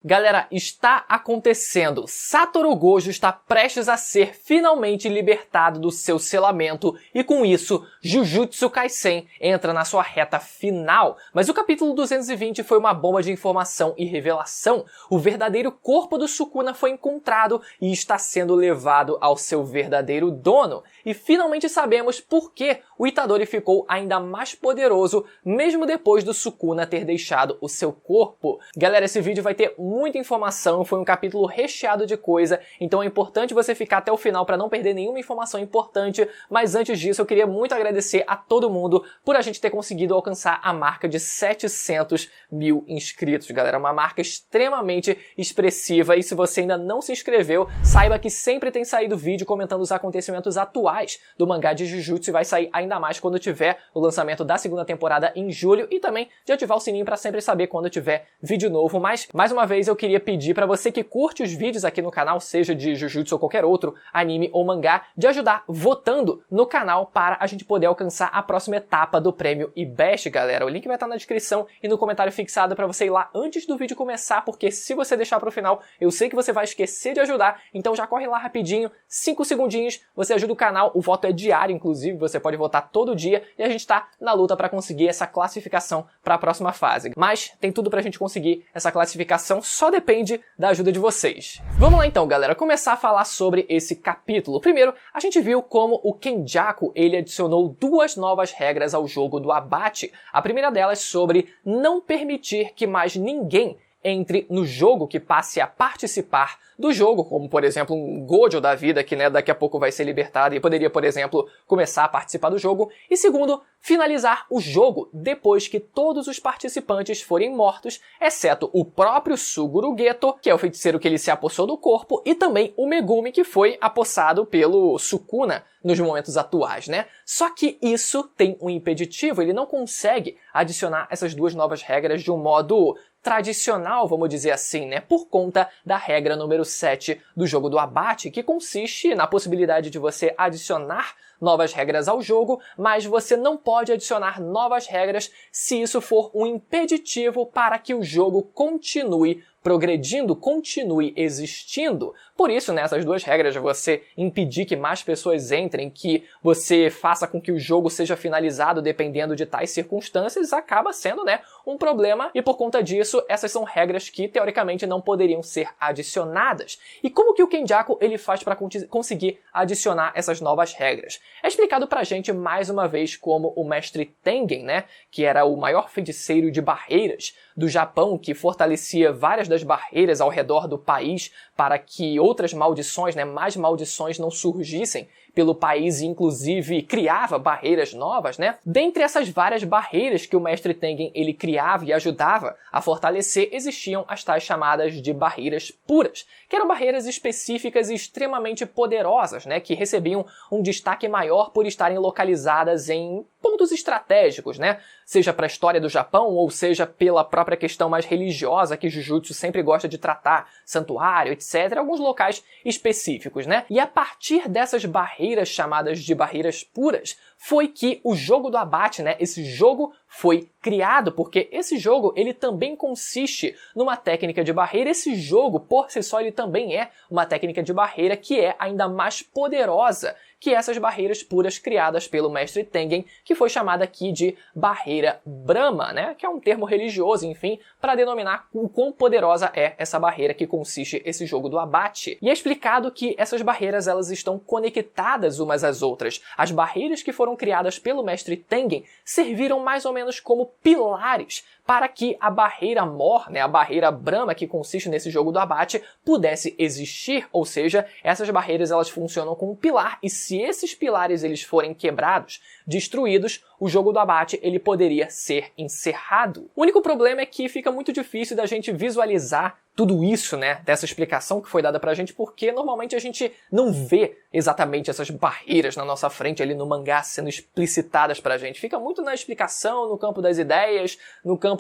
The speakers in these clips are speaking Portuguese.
Galera, está acontecendo. Satoru Gojo está prestes a ser finalmente libertado do seu selamento e com isso, Jujutsu Kaisen entra na sua reta final. Mas o capítulo 220 foi uma bomba de informação e revelação. O verdadeiro corpo do Sukuna foi encontrado e está sendo levado ao seu verdadeiro dono. E finalmente sabemos por que o Itadori ficou ainda mais poderoso mesmo depois do Sukuna ter deixado o seu corpo. Galera, esse vídeo vai ter muita informação, foi um capítulo recheado de coisa, então é importante você ficar até o final para não perder nenhuma informação importante, mas antes disso eu queria muito agradecer a todo mundo por a gente ter conseguido alcançar a marca de 700 mil inscritos, galera, uma marca extremamente expressiva, e se você ainda não se inscreveu, saiba que sempre tem saído vídeo comentando os acontecimentos atuais do mangá de Jujutsu e vai sair ainda mais quando tiver o lançamento da segunda temporada em julho, e também de ativar o sininho para sempre saber quando tiver vídeo novo. Mas, mais uma vez, eu queria pedir para você que curte os vídeos aqui no canal, seja de Jujutsu ou qualquer outro anime ou mangá, de ajudar votando no canal para a gente poder alcançar a próxima etapa do prêmio IBEST, galera. O link vai estar na descrição e no comentário fixado para você ir lá antes do vídeo começar, porque se você deixar para o final, eu sei que você vai esquecer de ajudar, então já corre lá rapidinho, 5 segundinhos, você ajuda o canal, o voto é diário, inclusive, você pode votar todo dia e a gente tá na luta para conseguir essa classificação para a próxima fase. Mas tem tudo pra gente conseguir essa classificação, só depende da ajuda de vocês. Vamos lá então, galera, começar a falar sobre esse capítulo. Primeiro, a gente viu como o Kenjaku, ele adicionou duas novas regras ao jogo do abate. A primeira delas sobre não permitir que mais ninguém entre no jogo, que passe a participar do jogo, como por exemplo um Gojo da vida que daqui a pouco vai ser libertado e poderia, por exemplo, começar a participar do jogo. E segundo, finalizar o jogo depois que todos os participantes forem mortos, exceto o próprio Suguru Geto, que é o feiticeiro que ele se apossou do corpo, e também o Megumi, que foi apossado pelo Sukuna nos momentos atuais, né? Só que isso tem um impeditivo, ele não consegue adicionar essas duas novas regras de um modo tradicional, vamos dizer assim, né? Por conta da regra número 7 do jogo do abate, que consiste na possibilidade de você adicionar novas regras ao jogo, mas você não pode adicionar novas regras se isso for um impeditivo para que o jogo continue progredindo, continue existindo. Por isso, essas duas regras de você impedir que mais pessoas entrem, que você faça com que o jogo seja finalizado dependendo de tais circunstâncias, acaba sendo, um problema, e por conta disso, essas são regras que, teoricamente, não poderiam ser adicionadas. E como que o Kenjaku, ele faz para conseguir adicionar essas novas regras? É explicado pra gente, mais uma vez, como o Mestre Tengen, que era o maior feiticeiro de barreiras do Japão, que fortalecia várias das barreiras ao redor do país para que outras maldições, mais maldições não surgissem pelo país e inclusive criava barreiras novas, Dentre essas várias barreiras que o Mestre Tengen ele criava e ajudava a fortalecer, existiam as tais chamadas de barreiras puras, que eram barreiras específicas e extremamente poderosas, que recebiam um destaque maior por estarem localizadas em pontos estratégicos, Seja para a história do Japão ou seja pela própria questão mais religiosa que Jujutsu sempre gosta de tratar, santuário, etc., alguns locais específicos, E a partir dessas barreiras chamadas de barreiras puras, foi que o jogo do abate, esse jogo foi criado, porque esse jogo ele também consiste numa técnica de barreira. Esse jogo, por si só, ele também é uma técnica de barreira que é ainda mais poderosa que essas barreiras puras criadas pelo Mestre Tengen, que foi chamada aqui de barreira Brahma, que é um termo religioso, enfim, para denominar o quão poderosa é essa barreira que consiste esse jogo do abate. E é explicado que essas barreiras elas estão conectadas umas às outras. As barreiras que foram criadas pelo Mestre Tengen serviram mais ou menos como pilares para que a barreira Mor, a barreira Brahma que consiste nesse jogo do abate, pudesse existir, ou seja, essas barreiras elas funcionam como um pilar, e se esses pilares eles forem quebrados, destruídos, o jogo do abate ele poderia ser encerrado. O único problema é que fica muito difícil da gente visualizar tudo isso, dessa explicação que foi dada pra gente, porque normalmente a gente não vê exatamente essas barreiras na nossa frente ali no mangá sendo explicitadas pra gente. Fica muito na explicação, no campo das ideias, no campo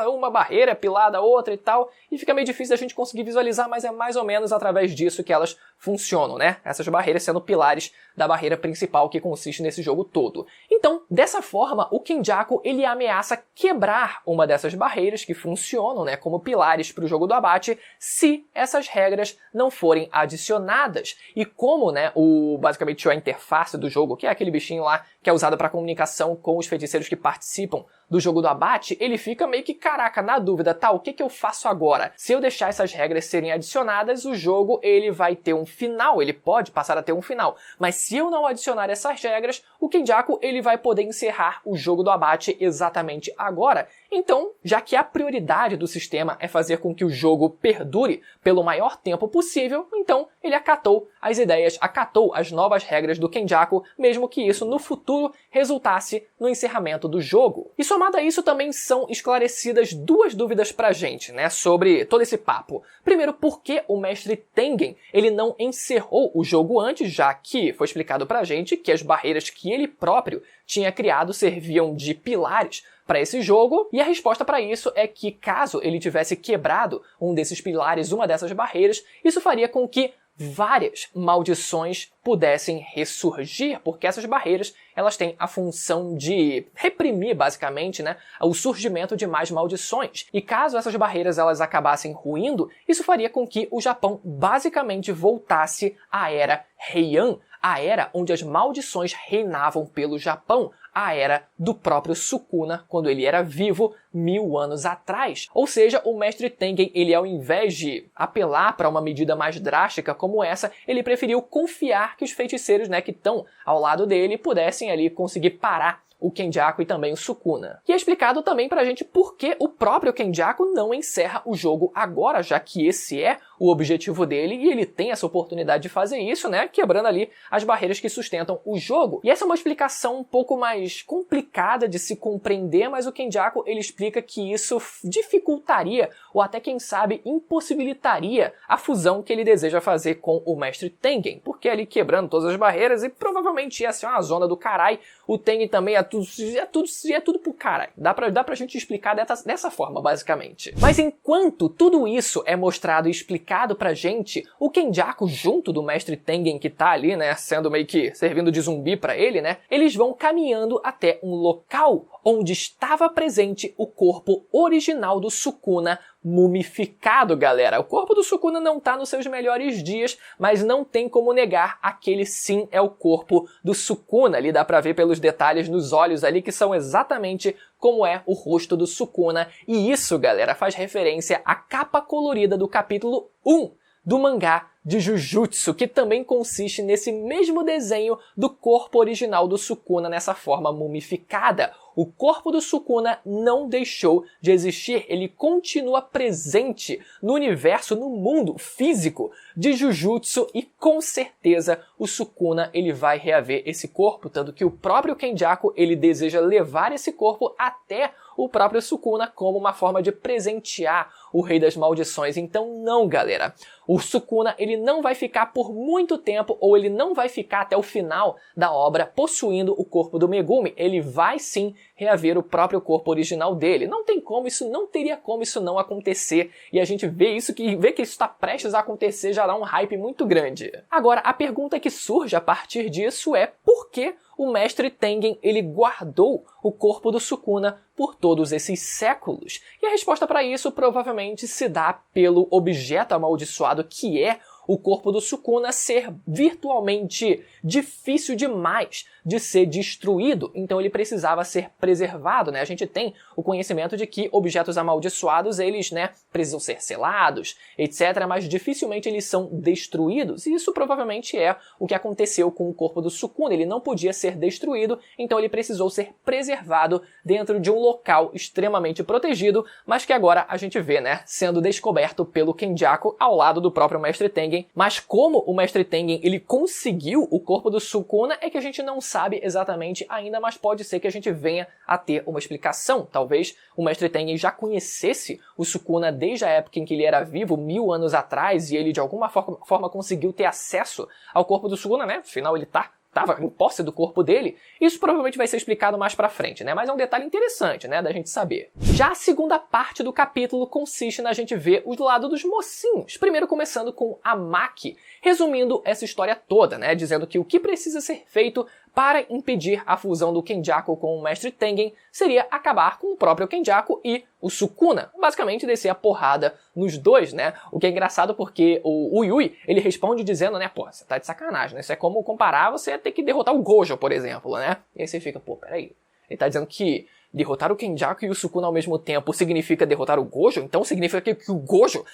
uma barreira pilada a outra e tal, e fica meio difícil da gente conseguir visualizar, mas é mais ou menos através disso que elas funcionam, Essas barreiras sendo pilares da barreira principal que consiste nesse jogo todo. Então, dessa forma, o Kenjaku ele ameaça quebrar uma dessas barreiras que funcionam, como pilares para o jogo do abate se essas regras não forem adicionadas. E como, né, basicamente a interface do jogo, que é aquele bichinho lá que é usado para comunicação com os feiticeiros que participam do jogo do abate, ele fica meio que, caraca, na dúvida, tá, o que eu faço agora? Se eu deixar essas regras serem adicionadas, o jogo ele vai ter um final, ele pode passar a ter um final. Mas se eu não adicionar essas regras, o Kenjaku ele vai poder encerrar o jogo do abate exatamente agora. Então, já que a prioridade do sistema é fazer com que o jogo perdure pelo maior tempo possível, então ele acatou as ideias, acatou as novas regras do Kenjaku, mesmo que isso no futuro resultasse no encerramento do jogo. E somado a isso também são esclarecidas duas dúvidas pra gente, né, sobre todo esse papo. Primeiro, por que o mestre Tengen ele não encerrou o jogo antes, já que foi explicado pra gente que as barreiras que ele próprio tinha criado serviam de pilares para esse jogo, e a resposta para isso é que caso ele tivesse quebrado um desses pilares, uma dessas barreiras, isso faria com que várias maldições pudessem ressurgir, porque essas barreiras elas têm a função de reprimir, basicamente, né, o surgimento de mais maldições. E caso essas barreiras elas acabassem ruindo, isso faria com que o Japão basicamente voltasse à Era Heian, a era onde as maldições reinavam pelo Japão, a era do próprio Sukuna, quando ele era vivo 1000 anos atrás. Ou seja, o mestre Tengen, ele ao invés de apelar para uma medida mais drástica como essa, ele preferiu confiar que os feiticeiros, né, que estão ao lado dele pudessem ali conseguir parar o Kenjaku e também o Sukuna. E é explicado também pra gente por que o próprio Kenjaku não encerra o jogo agora, já que esse é o objetivo dele e ele tem essa oportunidade de fazer isso, né, quebrando ali as barreiras que sustentam o jogo. E essa é uma explicação um pouco mais complicada de se compreender, mas o Kenjaku ele explica que isso dificultaria ou até, quem sabe, impossibilitaria a fusão que ele deseja fazer com o mestre Tengen, porque ali quebrando todas as barreiras e provavelmente ia ser uma zona do caralho. O Tengen também é tudo pro caralho. Dá pra gente explicar dessa forma, basicamente. Mas enquanto tudo isso é mostrado e explicado pra gente, o Kenjaku, junto do mestre Tengen, que tá ali, né, sendo meio que servindo de zumbi pra ele, né, eles vão caminhando até um local onde estava presente o corpo original do Sukuna mumificado, galera. O corpo do Sukuna não tá nos seus melhores dias, mas não tem como negar, aquele sim é o corpo do Sukuna. Ali dá pra ver pelos detalhes nos olhos ali que são exatamente como é o rosto do Sukuna. E isso, galera, faz referência à capa colorida do capítulo 1 do mangá de Jujutsu, que também consiste nesse mesmo desenho do corpo original do Sukuna nessa forma mumificada. O corpo do Sukuna não deixou de existir, ele continua presente no universo, no mundo físico de Jujutsu e com certeza o Sukuna ele vai reaver esse corpo, tanto que o próprio Kenjaku ele deseja levar esse corpo até o próprio Sukuna como uma forma de presentear o Rei das Maldições. Então não, galera, o Sukuna ele não vai ficar por muito tempo, ou ele não vai ficar até o final da obra possuindo o corpo do Megumi. Ele vai sim reaver o próprio corpo original dele. Não tem como, isso não teria como isso não acontecer, e a gente vê isso, que isso está prestes a acontecer, já dá um hype muito grande. Agora, a pergunta que surge a partir disso é por que o mestre Tengen ele guardou o corpo do Sukuna por todos esses séculos? E a resposta para isso provavelmente se dá pelo objeto amaldiçoado que é o corpo do Sukuna ser virtualmente difícil demais de ser destruído, então ele precisava ser preservado, né? A gente tem o conhecimento de que objetos amaldiçoados, eles, né, precisam ser selados, etc., mas dificilmente eles são destruídos, e isso provavelmente é o que aconteceu com o corpo do Sukuna. Ele não podia ser destruído, então ele precisou ser preservado dentro de um local extremamente protegido, mas que agora a gente vê, né, sendo descoberto pelo Kenjaku ao lado do próprio mestre Tengen. Mas como o mestre Tengen ele conseguiu o corpo do Sukuna é que a gente não sabe exatamente ainda, mas pode ser que a gente venha a ter uma explicação. Talvez o mestre Tengen já conhecesse o Sukuna desde a época em que ele era vivo, 1000 anos atrás, e ele de alguma forma conseguiu ter acesso ao corpo do Sukuna, né? Afinal ele estava em posse do corpo dele. Isso provavelmente vai ser explicado mais pra frente, né? Mas é um detalhe interessante, né, da gente saber. Já a segunda parte do capítulo consiste na gente ver o lado dos mocinhos. Primeiro começando com a Maki, resumindo essa história toda, né, dizendo que o que precisa ser feito para impedir a fusão do Kenjaku com o Mestre Tengen seria acabar com o próprio Kenjaku e o Sukuna. Basicamente descer a porrada nos dois, né? O que é engraçado porque o Yui, ele responde dizendo, né, pô, você tá de sacanagem, né? Isso é como comparar você ter que derrotar o Gojo, por exemplo, né? E aí você fica, pô, peraí. Ele tá dizendo que derrotar o Kenjaku e o Sukuna ao mesmo tempo significa derrotar o Gojo? Então significa que o Gojo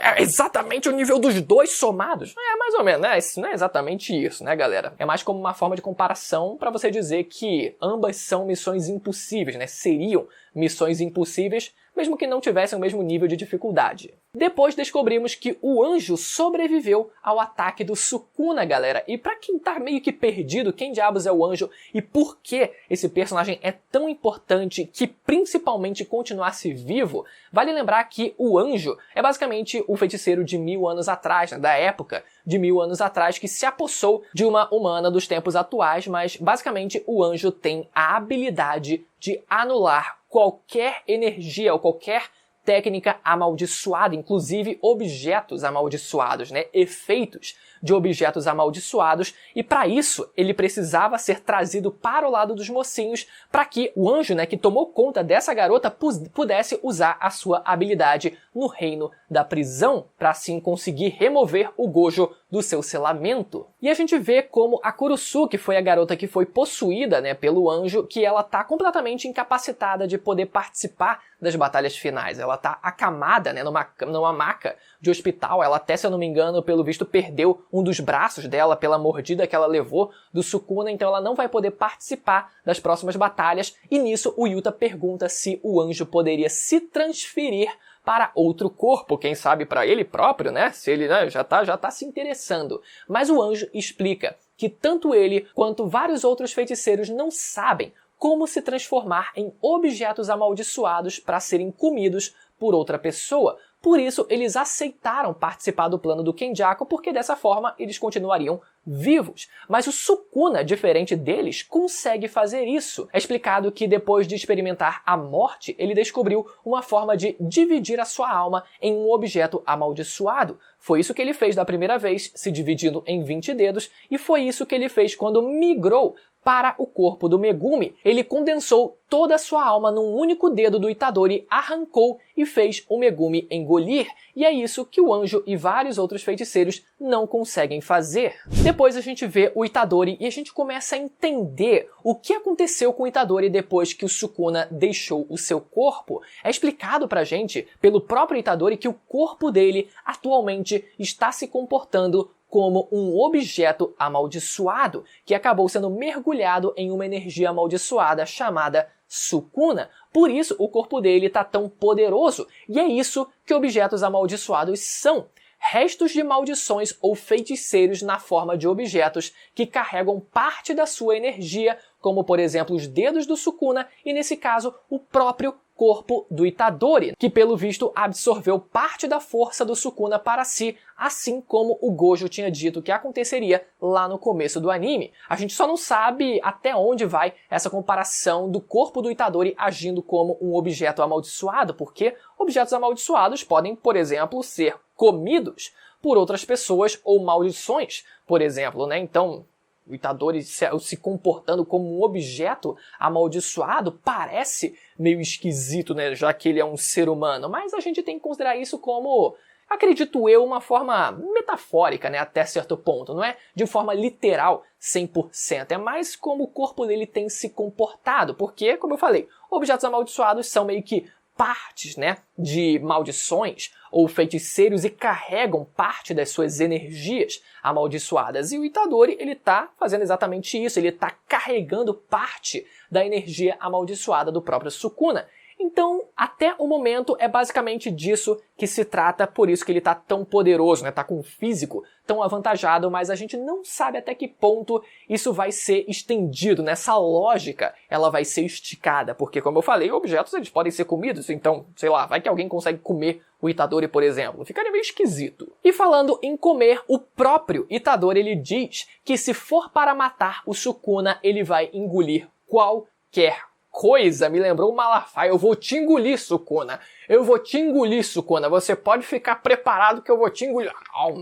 é exatamente o nível dos dois somados? É, mais ou menos, né? Isso não é exatamente isso, né, galera? É mais como uma forma de comparação para você dizer que ambas são missões impossíveis, né? Seriam missões impossíveis, mesmo que não tivessem o mesmo nível de dificuldade. Depois descobrimos que o anjo sobreviveu ao ataque do Sukuna, galera. E pra quem tá meio que perdido, quem diabos é o anjo e por que esse personagem é tão importante que principalmente continuasse vivo, vale lembrar que o anjo é basicamente o feiticeiro de 1000 anos atrás, né, da época de 1000 anos atrás, que se apossou de uma humana dos tempos atuais, mas basicamente o anjo tem a habilidade de anular qualquer energia ou qualquer técnica amaldiçoada, inclusive objetos amaldiçoados, né? Efeitos de objetos amaldiçoados, e para isso ele precisava ser trazido para o lado dos mocinhos para que o anjo, né, que tomou conta dessa garota pudesse usar a sua habilidade no reino da prisão, para assim conseguir remover o Gojo do seu selamento. E a gente vê como a Kurusu, que foi a garota que foi possuída, né, pelo anjo, que ela tá completamente incapacitada de poder participar das batalhas finais. Ela tá acamada, né, numa maca de hospital. Ela até, se eu não me engano, pelo visto, perdeu um dos braços dela pela mordida que ela levou do Sukuna, então ela não vai poder participar das próximas batalhas. E nisso o Yuta pergunta se o anjo poderia se transferir para outro corpo, quem sabe para ele próprio, né? Se ele, né, já tá se interessando. Mas o anjo explica que tanto ele quanto vários outros feiticeiros não sabem como se transformar em objetos amaldiçoados para serem comidos por outra pessoa. Por isso, eles aceitaram participar do plano do Kenjaku, porque dessa forma eles continuariam vivos. Mas o Sukuna, diferente deles, consegue fazer isso. É explicado que depois de experimentar a morte, ele descobriu uma forma de dividir a sua alma em um objeto amaldiçoado. Foi isso que ele fez da primeira vez, se dividindo em 20 dedos, e foi isso que ele fez quando migrou para o corpo do Megumi. Ele condensou toda a sua alma num único dedo do Itadori, arrancou e fez o Megumi engolir. E é isso que o anjo e vários outros feiticeiros não conseguem fazer. Depois a gente vê o Itadori e a gente começa a entender o que aconteceu com o Itadori depois que o Sukuna deixou o seu corpo. É explicado pra gente, pelo próprio Itadori, que o corpo dele atualmente está se comportando como um objeto amaldiçoado, que acabou sendo mergulhado em uma energia amaldiçoada chamada Sukuna. Por isso o corpo dele está tão poderoso, e é isso que objetos amaldiçoados são. Restos de maldições ou feiticeiros na forma de objetos que carregam parte da sua energia, como por exemplo os dedos do Sukuna e nesse caso o próprio corpo do Itadori, que pelo visto absorveu parte da força do Sukuna para si, assim como o Gojo tinha dito que aconteceria lá no começo do anime. A gente só não sabe até onde vai essa comparação do corpo do Itadori agindo como um objeto amaldiçoado, porque objetos amaldiçoados podem, por exemplo, ser comidos por outras pessoas ou maldições, por exemplo, né? Então, o Itadori se comportando como um objeto amaldiçoado parece meio esquisito, né? Já que ele é um ser humano. Mas a gente tem que considerar isso como, acredito eu, uma forma metafórica, né? Até certo ponto. Não é de forma literal 100%. É mais como o corpo dele tem se comportado. Porque, como eu falei, objetos amaldiçoados são meio que partes, né, de maldições ou feiticeiros e carregam parte das suas energias amaldiçoadas. E o Itadori, ele tá fazendo exatamente isso, ele tá carregando parte da energia amaldiçoada do próprio Sukuna. Então, até o momento, é basicamente disso que se trata, por isso que ele tá tão poderoso, né? Tá com um físico tão avantajado, mas a gente não sabe até que ponto isso vai ser estendido, né? Essa lógica, ela vai ser esticada, porque, como eu falei, objetos eles podem ser comidos, então, sei lá, vai que alguém consegue comer o Itadori, por exemplo. Ficaria meio esquisito. E falando em comer, o próprio Itadori, ele diz que se for para matar o Sukuna, ele vai engolir qualquer coisa. Me lembrou o Malafaia. Eu vou te engolir, Sukuna. Eu vou te engolir, Sukuna. Você pode ficar preparado que eu vou te engolir.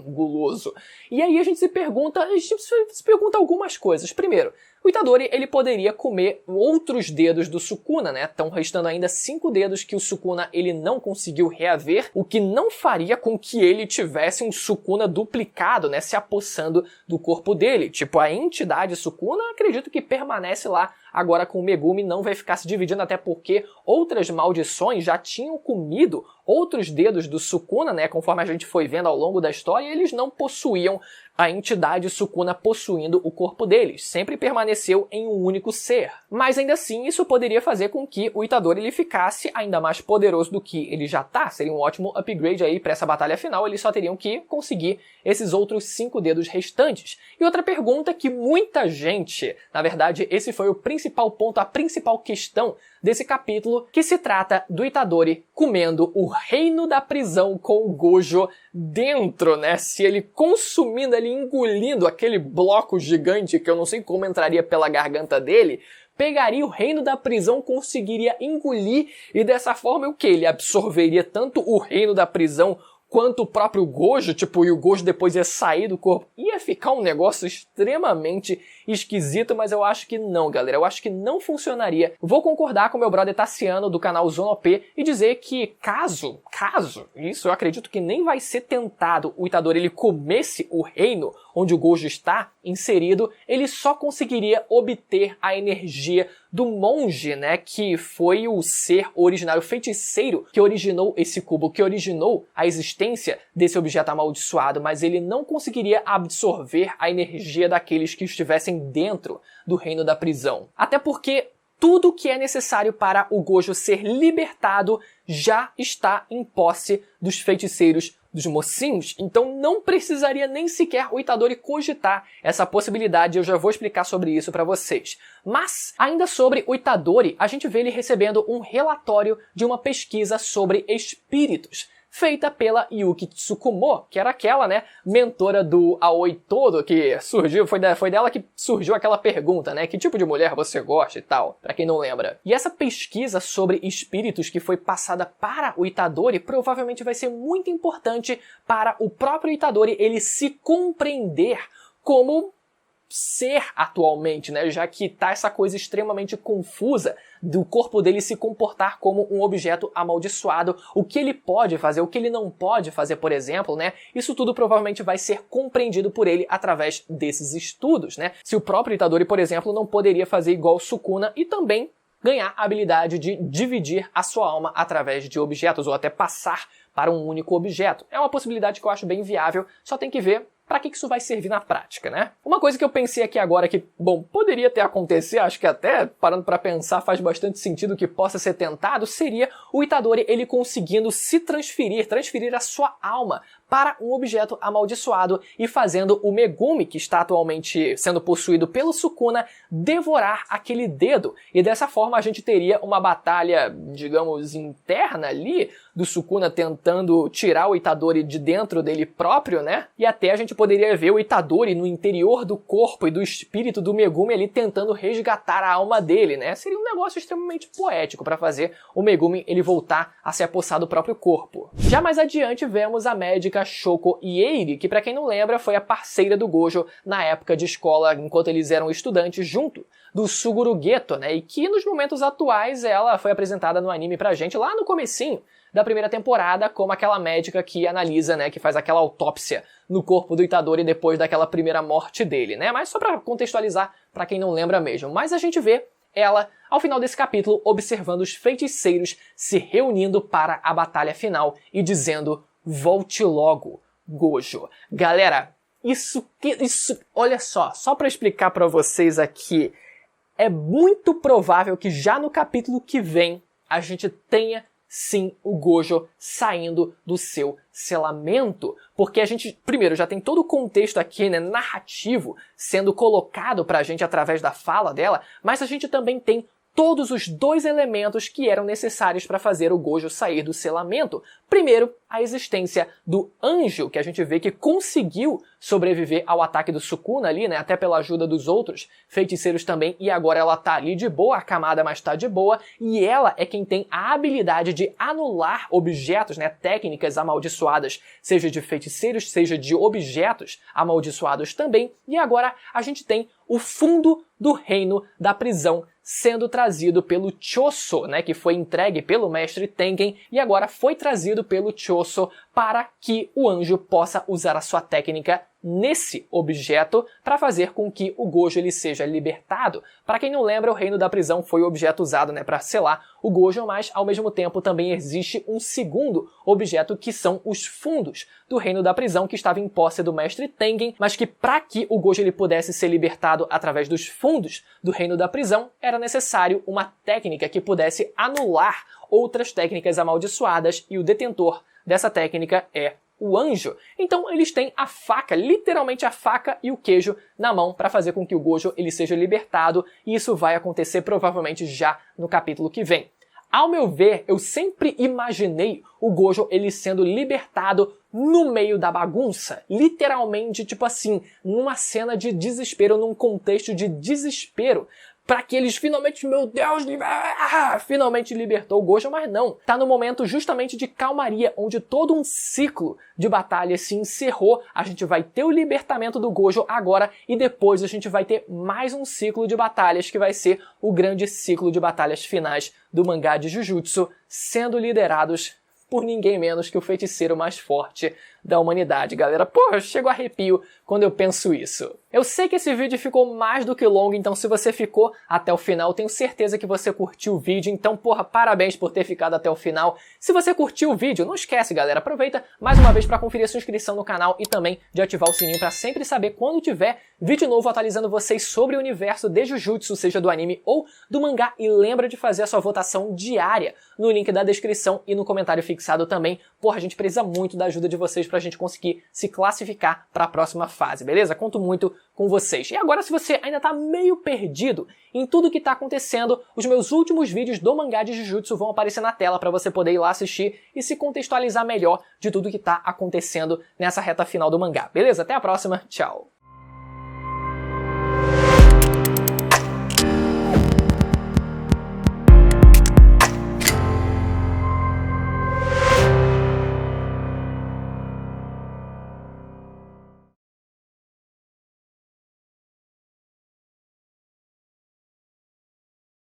Guloso. E aí a gente se pergunta algumas coisas. Primeiro, o Itadori ele poderia comer outros dedos do Sukuna, né? Estão restando ainda 5 dedos que o Sukuna ele não conseguiu reaver, o que não faria com que ele tivesse um Sukuna duplicado, né? Se apossando do corpo dele. Tipo, a entidade Sukuna, acredito que permanece lá agora com o Megumi, não vai ficar se dividindo, até porque outras maldições já tinham comido outros dedos do Sukuna, né? Conforme a gente foi vendo ao longo da história, eles não possuíam a entidade Sukuna possuindo o corpo deles. Sempre permaneceu em um único ser. Mas ainda assim, isso poderia fazer com que o Itadori ele ficasse ainda mais poderoso do que ele já tá. Seria um ótimo upgrade aí para essa batalha final. Eles só teriam que conseguir esses outros 5 dedos restantes. E outra pergunta que muita gente, na verdade, esse foi o principal ponto, a principal questão desse capítulo, que se trata do Itadori comendo o reino da prisão com o Gojo dentro, né? Se ele consumindo, ele engolindo aquele bloco gigante que eu não sei como entraria pela garganta dele, pegaria o reino da prisão, conseguiria engolir e dessa forma o que? Ele absorveria tanto o reino da prisão quanto o próprio Gojo, tipo, e o Gojo depois ia sair do corpo. Ia ficar um negócio extremamente esquisito, mas eu acho que não, galera. Eu acho que não funcionaria. Vou concordar com meu brother Tassiano, do canal Zona OP, e dizer que caso, isso eu acredito que nem vai ser tentado, o Itadori ele comesse o reino onde o Gojo está inserido, ele só conseguiria obter a energia do monge, né, que foi o ser originário, o feiticeiro que originou esse cubo, que originou a existência desse objeto amaldiçoado, mas ele não conseguiria absorver a energia daqueles que estivessem dentro do reino da prisão. Até porque tudo que é necessário para o Gojo ser libertado já está em posse dos feiticeiros dos mocinhos, então não precisaria nem sequer o Itadori cogitar essa possibilidade, eu já vou explicar sobre isso para vocês. Mas, ainda sobre o Itadori, a gente vê ele recebendo um relatório de uma pesquisa sobre espíritos, feita pela Yuki Tsukumo, que era aquela, né, mentora do Aoi Todo, que surgiu, foi dela que surgiu aquela pergunta, né, que tipo de mulher você gosta e tal, pra quem não lembra. E essa pesquisa sobre espíritos que foi passada para o Itadori provavelmente vai ser muito importante para o próprio Itadori ele se compreender como ser atualmente, né? Já que tá essa coisa extremamente confusa do corpo dele se comportar como um objeto amaldiçoado, o que ele pode fazer, o que ele não pode fazer, por exemplo, né? Isso tudo provavelmente vai ser compreendido por ele através desses estudos, né? Se o próprio Itadori, por exemplo, não poderia fazer igual Sukuna e também ganhar a habilidade de dividir a sua alma através de objetos, ou até passar para um único objeto. É uma possibilidade que eu acho bem viável, só tem que ver para que isso vai servir na prática, né? Uma coisa que eu pensei aqui agora que, bom, poderia ter acontecido, acho que até, parando para pensar, faz bastante sentido que possa ser tentado, seria o Itadori ele conseguindo se transferir a sua alma para um objeto amaldiçoado e fazendo o Megumi, que está atualmente sendo possuído pelo Sukuna, devorar aquele dedo. E dessa forma a gente teria uma batalha, digamos, interna ali, do Sukuna tentando tirar o Itadori de dentro dele próprio, né? E até a gente poderia ver o Itadori no interior do corpo e do espírito do Megumi ali tentando resgatar a alma dele, né? Seria um negócio extremamente poético para fazer o Megumi ele voltar a se apossar do próprio corpo. Já mais adiante vemos a médica Shoko Ieiri, que para quem não lembra foi a parceira do Gojo na época de escola enquanto eles eram estudantes junto do Suguru Geto, né? E que nos momentos atuais ela foi apresentada no anime pra gente lá no comecinho da primeira temporada como aquela médica que analisa, né, que faz aquela autópsia no corpo do Itadori depois daquela primeira morte dele, né? Mas só pra contextualizar pra quem não lembra mesmo. Mas a gente vê ela, ao final desse capítulo, observando os feiticeiros se reunindo para a batalha final e dizendo: volte logo, Gojo. Galera, isso, olha só pra explicar pra vocês aqui, é muito provável que já no capítulo que vem a gente tenha sim o Gojo saindo do seu selamento, porque a gente, primeiro, já tem todo o contexto aqui, né, narrativo, sendo colocado pra gente através da fala dela, mas a gente também tem todos os 2 elementos que eram necessários para fazer o Gojo sair do selamento. Primeiro, a existência do anjo, que a gente vê que conseguiu sobreviver ao ataque do Sukuna ali, né, até pela ajuda dos outros feiticeiros também, e agora ela tá ali de boa, a Kamada mais tá de boa, e ela é quem tem a habilidade de anular objetos, né, técnicas amaldiçoadas, seja de feiticeiros, seja de objetos amaldiçoados também, e agora a gente tem o fundo do reino da prisão sendo trazido pelo Choso, né, que foi entregue pelo mestre Tengen e agora foi trazido pelo Choso para que o anjo possa usar a sua técnica nesse objeto para fazer com que o Gojo ele seja libertado. Para quem não lembra, o reino da prisão foi o objeto usado, né, para selar o Gojo, mas ao mesmo tempo também existe um segundo objeto que são os fundos do reino da prisão que estava em posse do mestre Tengen, mas que para que o Gojo ele pudesse ser libertado através dos fundos do reino da prisão, era necessário uma técnica que pudesse anular outras técnicas amaldiçoadas e o detentor dessa técnica é o anjo. Então eles têm a faca, literalmente a faca e o queijo na mão para fazer com que o Gojo ele seja libertado e isso vai acontecer provavelmente já no capítulo que vem. Ao meu ver, eu sempre imaginei o Gojo ele sendo libertado no meio da bagunça, literalmente, tipo assim, numa cena de desespero, num contexto de desespero, para que eles finalmente, meu Deus, finalmente libertou o Gojo, mas não. Tá no momento justamente de calmaria, onde todo um ciclo de batalha se encerrou, a gente vai ter o libertamento do Gojo agora e depois a gente vai ter mais um ciclo de batalhas que vai ser o grande ciclo de batalhas finais do mangá de Jujutsu, sendo liderados por ninguém menos que o feiticeiro mais forte da humanidade, galera. Porra, eu chego a arrepio quando eu penso isso. Eu sei que esse vídeo ficou mais do que longo, então se você ficou até o final, tenho certeza que você curtiu o vídeo, então, porra, parabéns por ter ficado até o final. Se você curtiu o vídeo, não esquece, galera, aproveita mais uma vez para conferir a sua inscrição no canal e também de ativar o sininho para sempre saber quando tiver vídeo novo atualizando vocês sobre o universo de Jujutsu, seja do anime ou do mangá, e lembra de fazer a sua votação diária no link da descrição e no comentário fixado também. Porra, a gente precisa muito da ajuda de vocês pra gente conseguir se classificar para a próxima fase, beleza? Conto muito com vocês. E agora, se você ainda tá meio perdido em tudo que tá acontecendo, os meus últimos vídeos do mangá de Jujutsu vão aparecer na tela para você poder ir lá assistir e se contextualizar melhor de tudo que tá acontecendo nessa reta final do mangá, beleza? Até a próxima, tchau!